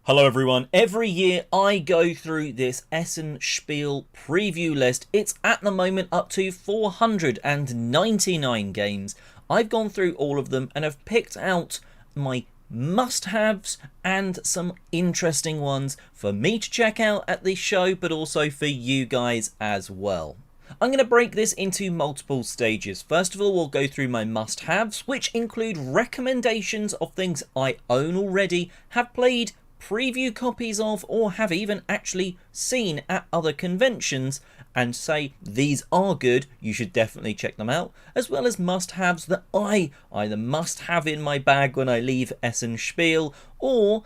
Hello everyone, every year I go through this Essen Spiel preview list. It's at the moment up to 499 games. I've gone through all of them and have picked out my must-haves and some interesting ones for me to check out at the show, but also for you guys as well. I'm going to break this into multiple stages. First of all, we'll go through my must-haves, which include recommendations of things I own already, have played, preview copies of, or have even actually seen at other conventions and say these are good, you should definitely check them out, as well as must-haves that I either must have in my bag when I leave Essen Spiel or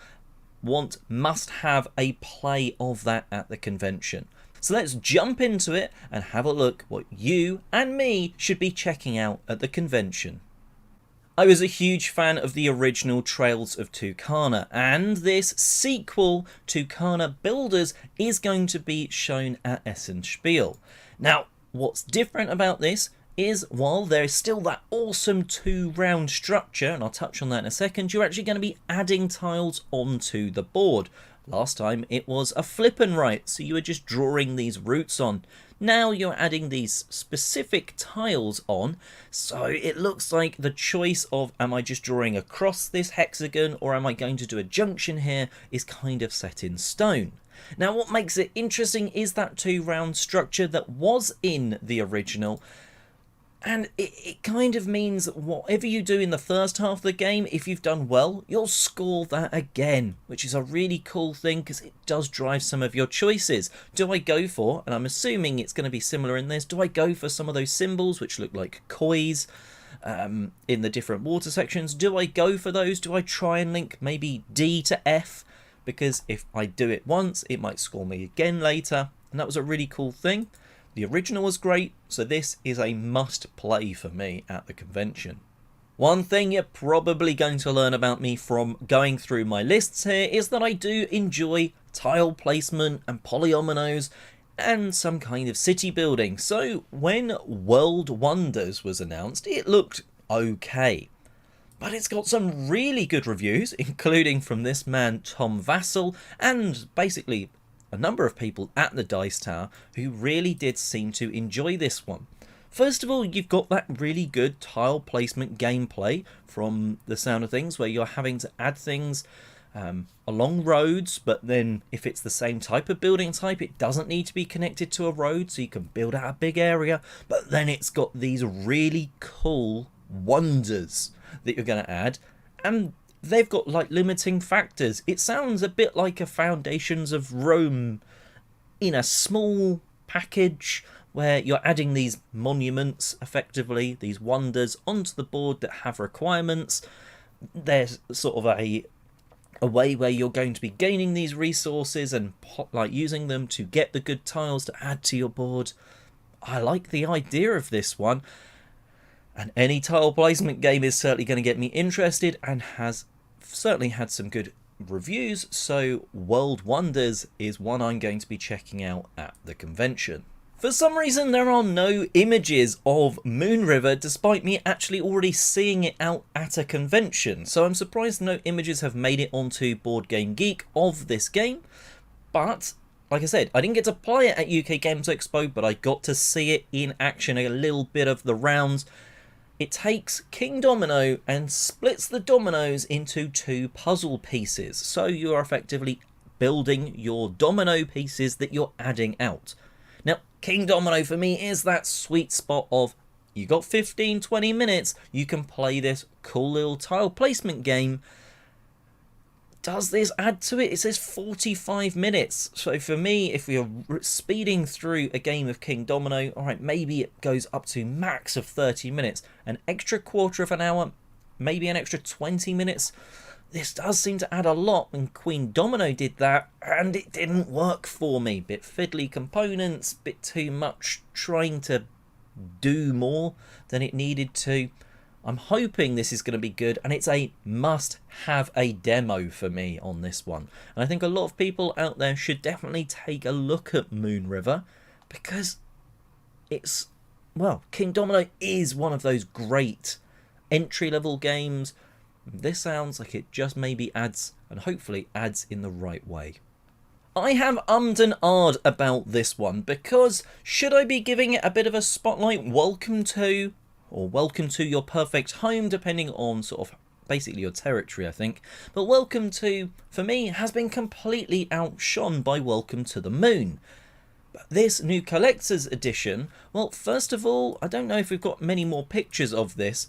must have a play of that at the convention. So let's jump into it and have a look what you and me should be checking out at the convention. I was a huge fan of the original Trails of Tucana, and this sequel, Tucana Builders, is going to be shown at Essen Spiel. Now, what's different about this is while there's still that awesome two-round structure, and I'll touch on that in a second, you're actually going to be adding tiles onto the board. Last time it was a flip and write, so you were just drawing these routes on. Now you're adding these specific tiles on, so it looks like the choice of am I just drawing across this hexagon or am I going to do a junction here is kind of set in stone. Now what makes it interesting is that two-round structure that was in the original, and it kind of means that whatever you do in the first half of the game, if you've done well, you'll score that again, which is a really cool thing because it does drive some of your choices. Do I go for, and I'm assuming it's going to be similar in this, do I go for some of those symbols which look like kois in the different water sections? Do I go for those? Do I try and link maybe D to F? Because if I do it once, it might score me again later, and that was a really cool thing. The original was great, so this is a must play for me at the convention. One thing you're probably going to learn about me from going through my lists here is that I do enjoy tile placement and polyominoes and some kind of city building. So when World Wonders was announced, it looked okay. But it's got some really good reviews, including from this man Tom Vassell, and basically a number of people at the Dice Tower who really did seem to enjoy this one. First of all, you've got that really good tile placement gameplay from the sound of things, where you're having to add things along roads, but then if it's the same type of building type, it doesn't need to be connected to a road, so you can build out a big area. But then it's got these really cool wonders that you're going to add, and they've got like limiting factors. It sounds a bit like a Foundations of Rome in a small package where you're adding these monuments, effectively, these wonders, onto the board that have requirements. There's sort of a way where you're going to be gaining these resources and like using them to get the good tiles to add to your board. I like the idea of this one. And any tile placement game is certainly going to get me interested and has certainly had some good reviews, so World Wonders is one I'm going to be checking out at the convention. For some reason there are no images of Moonriver despite me actually already seeing it out at a convention, so I'm surprised no images have made it onto Board Game Geek of this game, but like I said, I didn't get to play it at UK Games Expo, but I got to see it in action a little bit of the rounds. It takes King Domino and splits the dominoes into two puzzle pieces. So you are effectively building your domino pieces that you're adding out. Now, King Domino for me is that sweet spot of you got 15-20 minutes, you can play this cool little tile placement game. Does this add to it? It says 45 minutes. So for me, if we are speeding through a game of King Domino, alright, maybe it goes up to max of 30 minutes. An extra quarter of an hour, maybe an extra 20 minutes. This does seem to add a lot, and Queen Domino did that, and it didn't work for me. Bit fiddly components, bit too much trying to do more than it needed to. I'm hoping this is going to be good, and it's a must-have a demo for me on this one. And I think a lot of people out there should definitely take a look at Moonriver, because it's, well, King Domino is one of those great entry-level games. This sounds like it just maybe adds and hopefully adds in the right way. I have ummed and ahed about this one because should I be giving it a bit of a spotlight? Welcome to, or Welcome to Your Perfect Home, depending on sort of basically your territory, I think. But Welcome to, for me, has been completely outshone by Welcome to the Moon. This new collector's edition, well, first of all, I don't know if we've got many more pictures of this,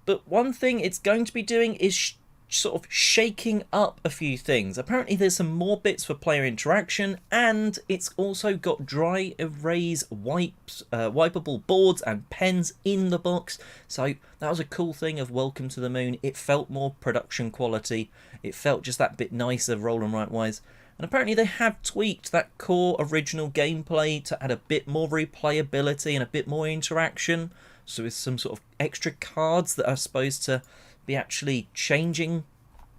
but one thing it's going to be doing is sort of shaking up a few things. Apparently there's some more bits for player interaction, and it's also got dry erase wipeable boards and pens in the box. So that was a cool thing of Welcome to the Moon. It felt more production quality. It felt just that bit nicer roll and write wise. And apparently they have tweaked that core original gameplay to add a bit more replayability and a bit more interaction. So with some sort of extra cards that are supposed to be actually changing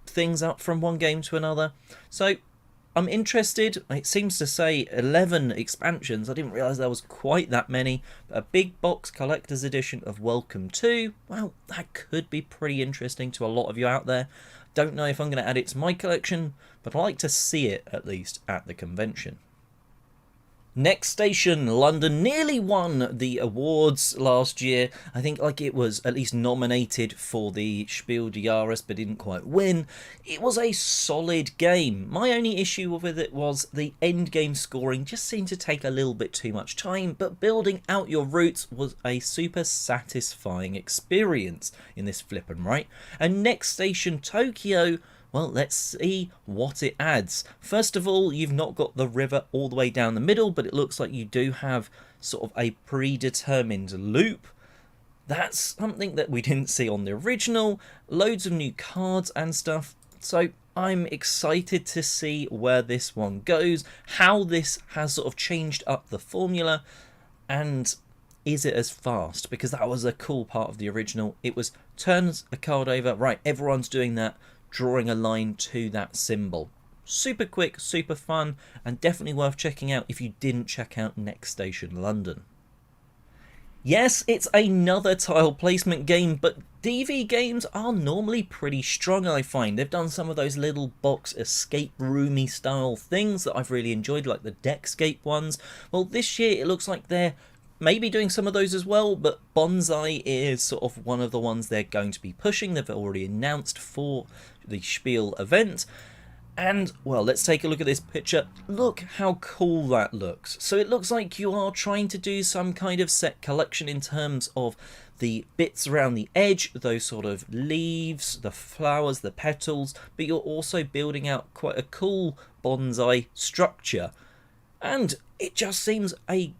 things up from one game to another. So I'm interested. It seems to say 11 expansions. I didn't realise there was quite that many. A big box collector's edition of Welcome to. Well, that could be pretty interesting to a lot of you out there. Don't know if I'm going to add it to my collection, but I like to see it at least at the convention. Next Station London nearly won the awards last year. I think like it was at least nominated for the Spiel des Jahres but didn't quite win. It was a solid game. My only issue with it was the end game scoring just seemed to take a little bit too much time, but building out your routes was a super satisfying experience in this flip and right. And Next Station Tokyo, well, let's see what it adds. First of all, you've not got the river all the way down the middle, but it looks like you do have sort of a predetermined loop. That's something that we didn't see on the original. Loads of new cards and stuff. So I'm excited to see where this one goes, how this has sort of changed up the formula, and is it as fast? Because that was a cool part of the original. It was turns a card over, right, everyone's doing that, drawing a line to that symbol. Super quick, super fun, and definitely worth checking out if you didn't check out Next Station London. Yes, it's another tile placement game, but DV games are normally pretty strong, I find. They've done some of those little box escape roomy style things that I've really enjoyed, like the Deckscape ones. Well, this year it looks like they're maybe doing some of those as well, but Bonsai is sort of one of the ones they're going to be pushing. They've already announced for the Spiel event. And, well, let's take a look at this picture. Look how cool that looks. So it looks like you are trying to do some kind of set collection in terms of the bits around the edge, those sort of leaves, the flowers, the petals, but you're also building out quite a cool bonsai structure. And it just seems a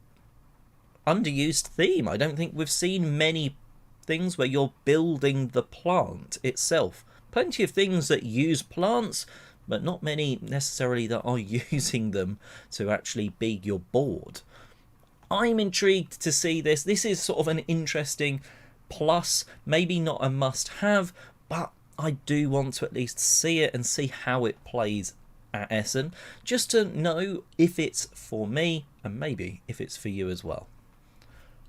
underused theme. I don't think we've seen many things where you're building the plant itself. Plenty of things that use plants, but not many necessarily that are using them to actually be your board. I'm intrigued to see this. This is sort of an interesting plus, maybe not a must-have, but I do want to at least see it and see how it plays at Essen, just to know if it's for me and maybe if it's for you as well.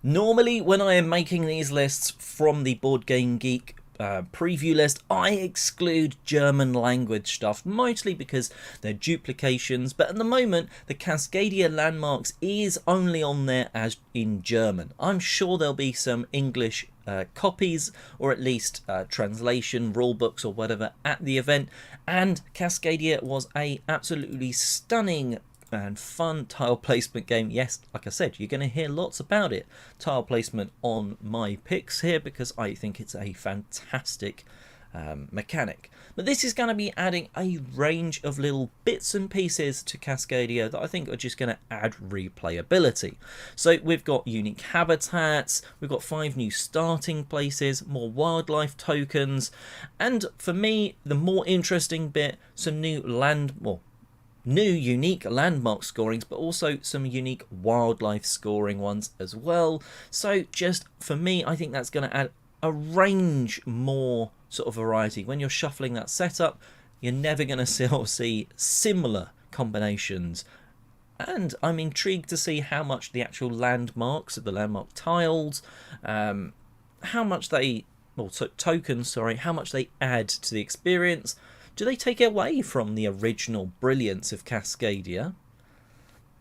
Normally, when I am making these lists from the Board Game Geek preview list, I exclude German language stuff, mostly because they're duplications, but at the moment the Cascadia Landmarks is only on there as in German. I'm sure there'll be some English copies, or at least translation, rule books or whatever at the event, and Cascadia was a absolutely stunning and fun tile placement game. Yes, like I said, you're going to hear lots about it. Tile placement on my picks here because I think it's a fantastic mechanic. But this is going to be adding a range of little bits and pieces to Cascadia that I think are just going to add replayability. So we've got unique habitats, we've got 5 new starting places, more wildlife tokens, and for me, the more interesting bit, some new new unique landmark scorings, but also some unique wildlife scoring ones as well. So just for me, I think that's going to add a range more sort of variety. When you're shuffling that setup, you're never going to see similar combinations. And I'm intrigued to see how much the actual landmarks, the landmark tiles, how much they, tokens, sorry, how much they add to the experience. Do they take away from the original brilliance of Cascadia?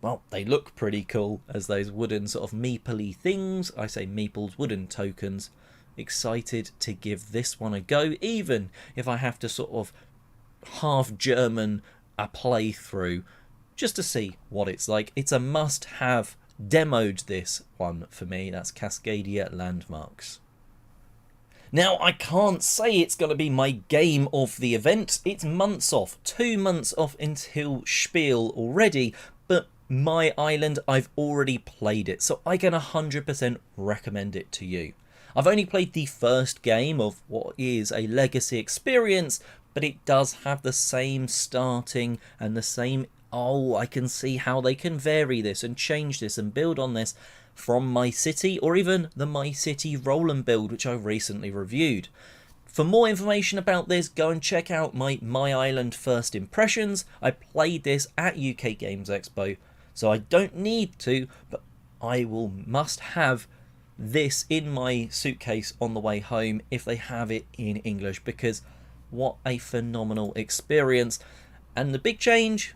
Well, they look pretty cool as those wooden sort of meeple-y things. I say meeples, wooden tokens. Excited to give this one a go, even if I have to sort of half German a playthrough just to see what it's like. It's a must-have. Demoed this one for me. That's Cascadia Landmarks. Now, I can't say it's going to be my game of the event. It's months off, 2 months off until Spiel already, but my island, I've already played it, so I can 100% recommend it to you. I've only played the first game of what is a legacy experience, but it does have the same starting and the same, I can see how they can vary this and change this and build on this from My City, or even the My City roll and build, which I recently reviewed. For more information about this, go and check out my Island First Impressions. I played this at UK Games Expo, so I don't need to, but I must have this in my suitcase on the way home if they have it in English, because what a phenomenal experience. And the big change,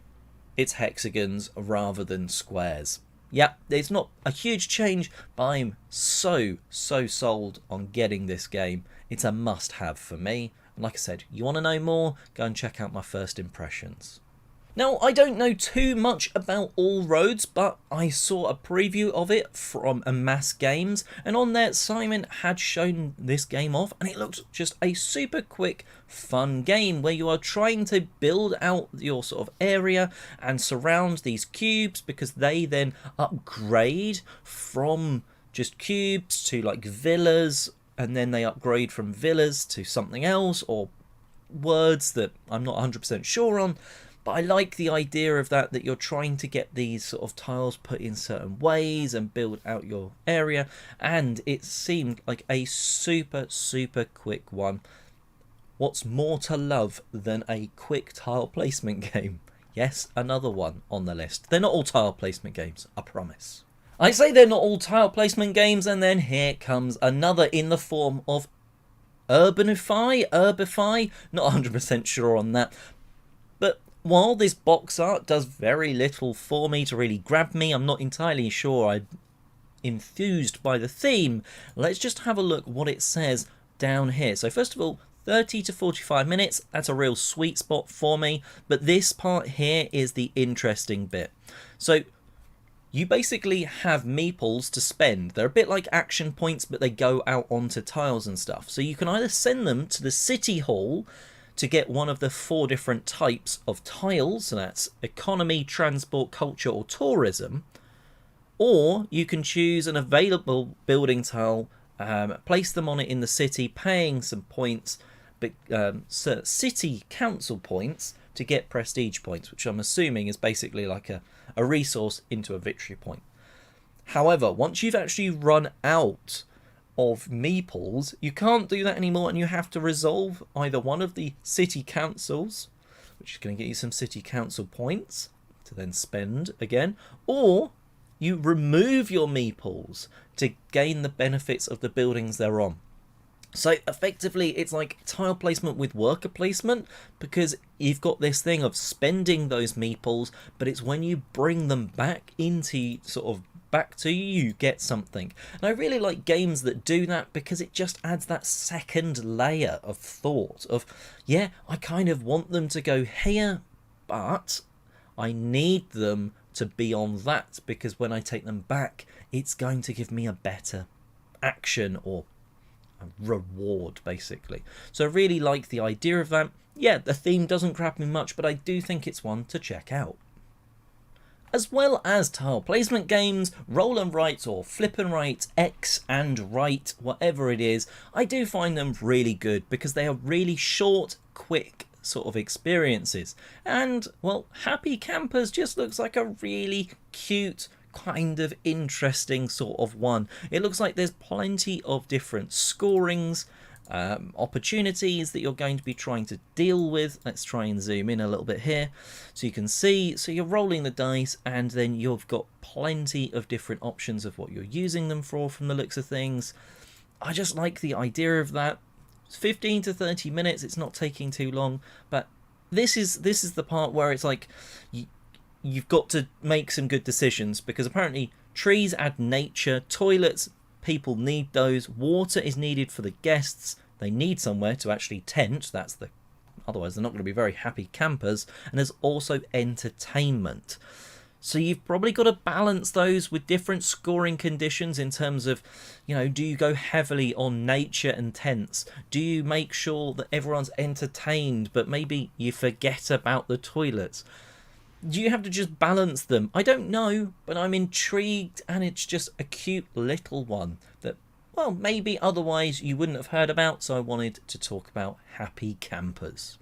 it's hexagons rather than squares. Yeah, it's not a huge change, but I'm so sold on getting this game. It's a must-have for me. And like I said, you want to know more? Go and check out my first impressions. Now, I don't know too much about All Roads, but I saw a preview of it from Amass Games, and on there Simon had shown this game off, and it looked just a super quick, fun game where you are trying to build out your sort of area and surround these cubes, because they then upgrade from just cubes to like villas, and then they upgrade from villas to something else, or words that I'm not 100% sure on. But I like the idea of that you're trying to get these sort of tiles put in certain ways and build out your area. And it seemed like a super quick one. What's more to love than a quick tile placement game? Yes, another one on the list. They're not all tile placement games, I promise. I say they're not all tile placement games, and then here comes another in the form of Urbify, not 100% sure on that. But while this box art does very little for me to really grab me, I'm not entirely sure I'm enthused by the theme. Let's just have a look what it says down here. So first of all, 30 to 45 minutes, that's a real sweet spot for me. But this part here is the interesting bit. So you basically have meeples to spend. They're a bit like action points, but they go out onto tiles and stuff. So you can either send them to the city hall to get one of the 4 different types of tiles, so that's economy, transport, culture, or tourism, or you can choose an available building tile, place them on it in the city, paying some points, but city council points to get prestige points, which I'm assuming is basically like a resource into a victory point. However, once you've actually run out of meeples, you can't do that anymore, and you have to resolve either one of the city councils, which is going to get you some city council points to then spend again, or you remove your meeples to gain the benefits of the buildings they're on. So effectively it's like tile placement with worker placement, because you've got this thing of spending those meeples, but it's when you bring them back into sort of back to you, you get something. And I really like games that do that, because it just adds that second layer of thought of, yeah, I kind of want them to go here, but I need them to be on that, because when I take them back, it's going to give me a better action or a reward, basically. So I really like the idea of that. Yeah, the theme doesn't grab me much, but I do think it's one to check out. As well as tile placement games, roll and write or flip and write, X and write, whatever it is, I do find them really good, because they are really short, quick sort of experiences. And, well, Happy Campers just looks like a really cute, kind of interesting sort of one. It looks like there's plenty of different scorings, opportunities that you're going to be trying to deal with. Let's try and zoom in a little bit here so you can see. So you're rolling the dice, and then you've got plenty of different options of what you're using them for from the looks of things. I just like the idea of that. It's 15 to 30 minutes, it's not taking too long, but this is the part where it's like you've got to make some good decisions, because apparently trees add nature, toilets, people need those, water is needed for the guests, they need somewhere to actually tent, otherwise they're not going to be very happy campers, and there's also entertainment. So you've probably got to balance those with different scoring conditions in terms of, do you go heavily on nature and tents? Do you make sure that everyone's entertained, but maybe you forget about the toilets? Do you have to just balance them? I don't know, but I'm intrigued, and it's just a cute little one that, well, maybe otherwise you wouldn't have heard about, so I wanted to talk about Happy Campers.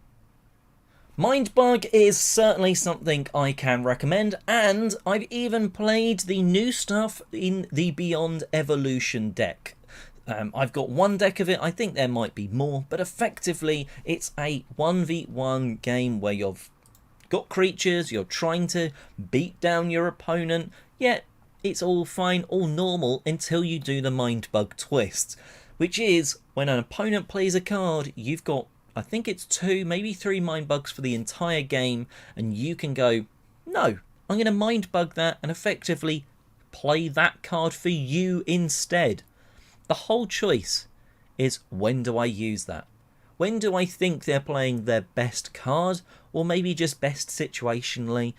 Mindbug is certainly something I can recommend, and I've even played the new stuff in the Beyond Evolution deck. I've got one deck of it, I think there might be more, but effectively it's a 1v1 game where you've got creatures, you're trying to beat down your opponent, yet it's all fine, all normal, until you do the Mindbug twist, which is when an opponent plays a card, you've got, I think it's 2, maybe 3 Mindbugs for the entire game, and you can go, no, I'm going to Mindbug that and effectively play that card for you instead. The whole choice is, when do I use that? When do I think they're playing their best card, or maybe just best situationally?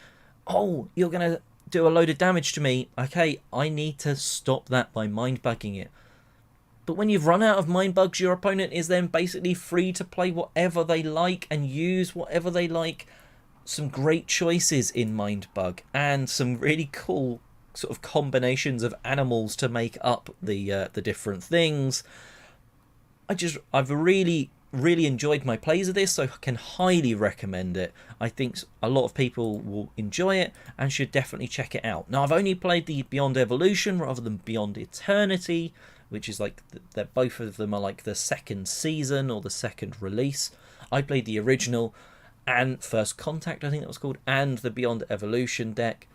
Oh, you're going to do a load of damage to me. Okay, I need to stop that by Mindbugging it. But when you've run out of Mindbugs, your opponent is then basically free to play whatever they like and use whatever they like. Some great choices in Mindbug, and some really cool sort of combinations of animals to make up the different things. I've really enjoyed my plays of this, so I can highly recommend it. I think a lot of people will enjoy it and should definitely check it out. Now, I've only played the Beyond Evolution rather than Beyond Eternity, which is like, both of them are like the second season or the second release. I played the original and First Contact, I think that was called, and the Beyond Evolution deck.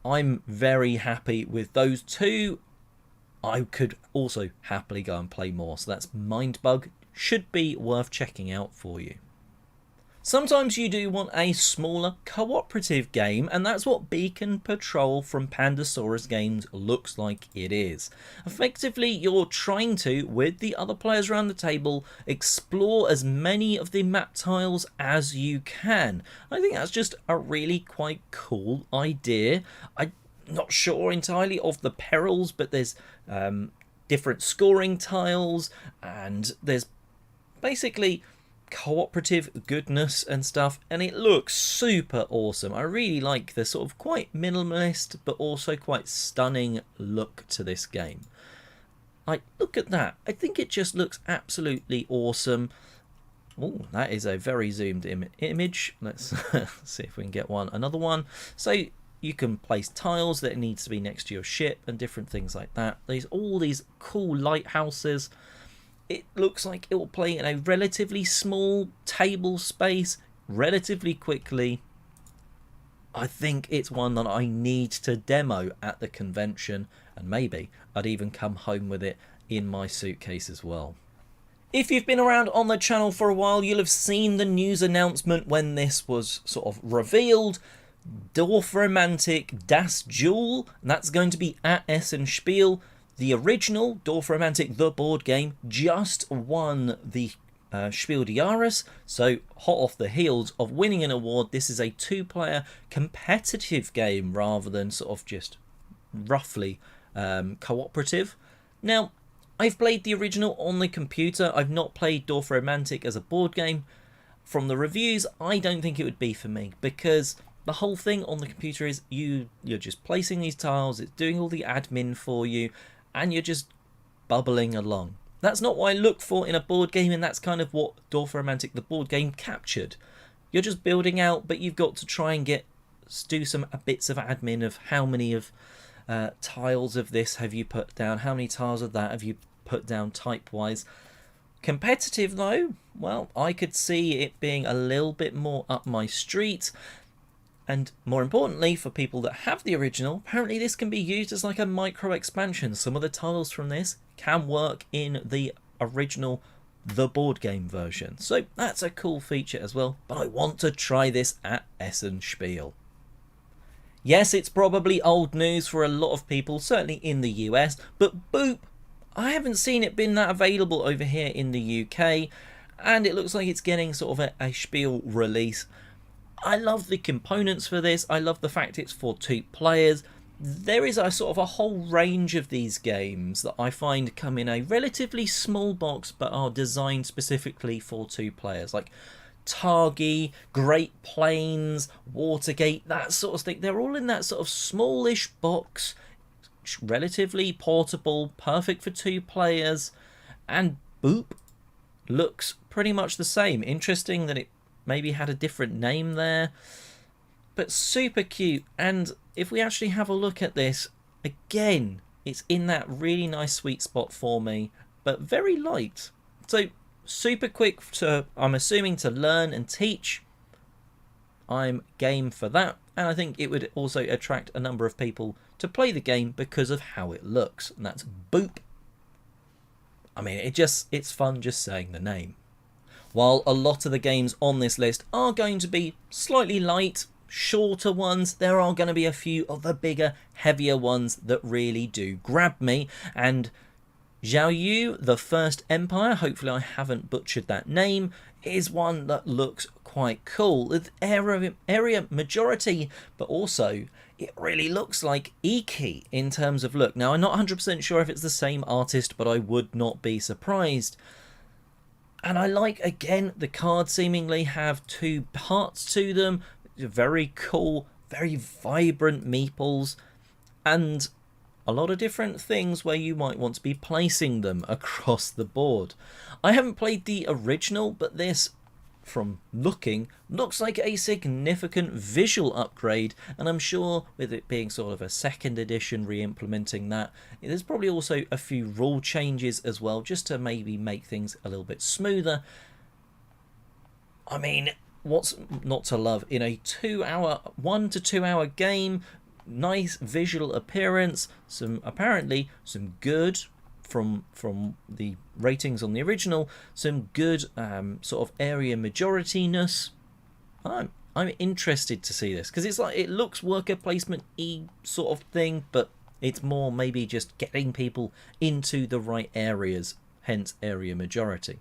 I'm very happy with those two. I could also happily go and play more, so that's Mindbug. Should be worth checking out for you. Sometimes you do want a smaller cooperative game, and that's what Beacon Patrol from Pandasaurus Games looks like it is. Effectively, you're trying to, with the other players around the table, explore as many of the map tiles as you can. I think that's just a really quite cool idea. I'm not sure entirely of the perils, but there's different scoring tiles, and there's basically cooperative goodness and stuff, and it looks super awesome. I really like the sort of quite minimalist but also quite stunning look to this game. Look at that. I think it just looks absolutely awesome. Oh, that is a very zoomed image. Let's see if we can get another one. So you can place tiles that needs to be next to your ship and different things like that. There's all these cool lighthouses. It looks like it will play in a relatively small table space relatively quickly. I think it's one that I need to demo at the convention, and maybe I'd even come home with it in my suitcase as well. If you've been around on the channel for a while, you'll have seen the news announcement when this was sort of revealed. Dorfromantik Das Duel, that's going to be at Essen Spiel. The original Dorfromantik, the board game, just won the Spiel des Jahres, so hot off the heels of winning an award. This is a 2-player competitive game rather than sort of just roughly cooperative. Now, I've played the original on the computer. I've not played Dorfromantik as a board game. From the reviews, I don't think it would be for me, because the whole thing on the computer is you're just placing these tiles, it's doing all the admin for you, and you're just bubbling along. That's not what I look for in a board game, and that's kind of what Dorfromantik the board game captured. You're just building out, but you've got to try and do some bits of admin of how many of tiles of this have you put down, how many tiles of that have you put down type-wise. Competitive though, well, I could see it being a little bit more up my street. And more importantly, for people that have the original, apparently this can be used as like a micro expansion. Some of the tiles from this can work in the original the board game version. So that's a cool feature as well, but I want to try this at Essen Spiel. Yes, it's probably old news for a lot of people, certainly in the US, but Boop, I haven't seen it been that available over here in the UK, and it looks like it's getting sort of a Spiel release. I love the components for this. I love the fact it's for 2 players. There is a sort of a whole range of these games that I find come in a relatively small box but are designed specifically for 2 players, like Targi, Great Plains, Watergate, that sort of thing. They're all in that sort of smallish box, relatively portable, perfect for 2 players, and Boop looks pretty much the same. Interesting that it maybe had a different name there, but super cute. And if we actually have a look at this again, it's in that really nice sweet spot for me, but very light, so super quick to, I'm assuming, to learn and teach. I'm game for that, and I think it would also attract a number of people to play the game because of how it looks, and that's Boop. I mean, it's fun just saying the name. While a lot of the games on this list are going to be slightly light, shorter ones, there are going to be a few of the bigger, heavier ones that really do grab me. And Xiaoyu, The First Empire, hopefully I haven't butchered that name, is one that looks quite cool. With area majority, but also it really looks like Iki in terms of look. Now, I'm not 100% sure if it's the same artist, but I would not be surprised. And I like, again, the cards seemingly have 2 parts to them. Very cool, very vibrant meeples, and a lot of different things where you might want to be placing them across the board. I haven't played the original, but this, from looking, looks like a significant visual upgrade, and I'm sure with it being sort of a 2nd edition re-implementing that, there's probably also a few rule changes as well, just to maybe make things a little bit smoother. I mean, what's not to love in a 1 to 2 hour game? Nice visual appearance, apparently some good from the ratings on the original, some good sort of area majorityness. I'm interested to see this because it's like, it looks worker placement-y sort of thing, but it's more maybe just getting people into the right areas, hence area majority.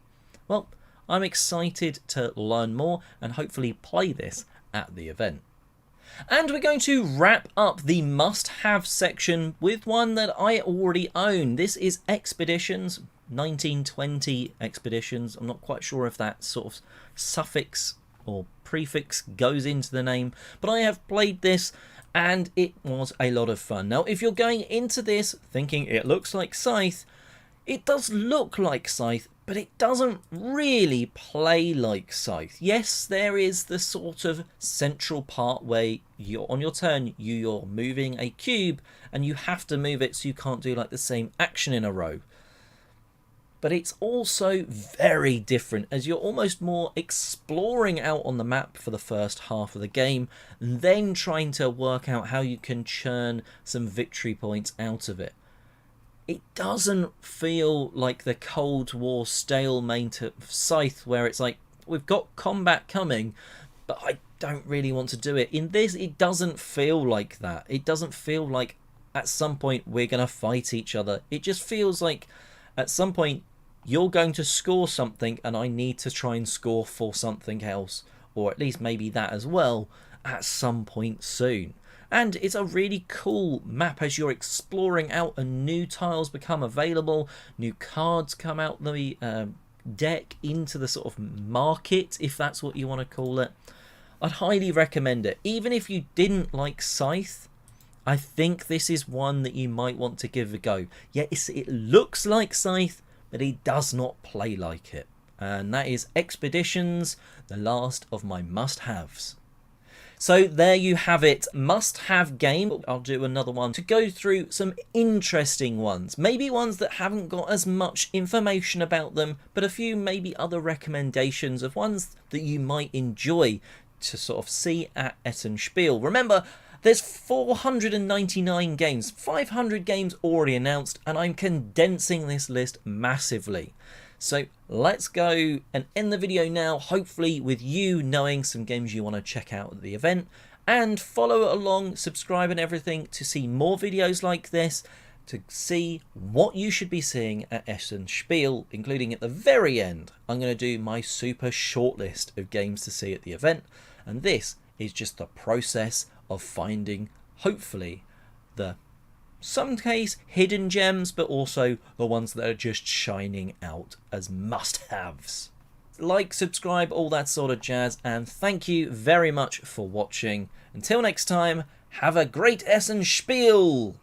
Well, I'm excited to learn more and hopefully play this at the event. And we're going to wrap up the must-have section with one that I already own. This is Expeditions, 1920 Expeditions. I'm not quite sure if that sort of suffix or prefix goes into the name, but I have played this and it was a lot of fun. Now, if you're going into this thinking it looks like Scythe, it does look like Scythe, but it doesn't really play like Scythe. Yes, there is the sort of central part where you're on your turn, you're moving a cube and you have to move it so you can't do like the same action in a row. But it's also very different, as you're almost more exploring out on the map for the first half of the game, then trying to work out how you can churn some victory points out of it. It doesn't feel like the Cold War stalemate of Scythe, where it's like, we've got combat coming, but I don't really want to do it. In this, it doesn't feel like that. It doesn't feel like at some point we're going to fight each other. It just feels like at some point you're going to score something and I need to try and score for something else, or at least maybe that as well, at some point soon. And it's a really cool map as you're exploring out and new tiles become available, new cards come out the deck into the sort of market, if that's what you want to call it. I'd highly recommend it. Even if you didn't like Scythe, I think this is one that you might want to give a go. Yeah, it looks like Scythe, but it does not play like it. And that is Expeditions, the last of my must-haves. So there you have it, must-have game. I'll do another one to go through some interesting ones. Maybe ones that haven't got as much information about them, but a few maybe other recommendations of ones that you might enjoy to sort of see at Essen Spiel. Remember, there's 499 games, 500 games already announced, and I'm condensing this list massively. So let's go and end the video now, hopefully with you knowing some games you want to check out at the event, and follow along, subscribe and everything to see more videos like this, to see what you should be seeing at Essen Spiel, including at the very end. I'm going to do my super short list of games to see at the event, and this is just the process of finding, hopefully, the some case hidden gems, but also the ones that are just shining out as must-haves. Like, subscribe, all that sort of jazz, and thank you very much for watching. Until next time, have a great Essen Spiel!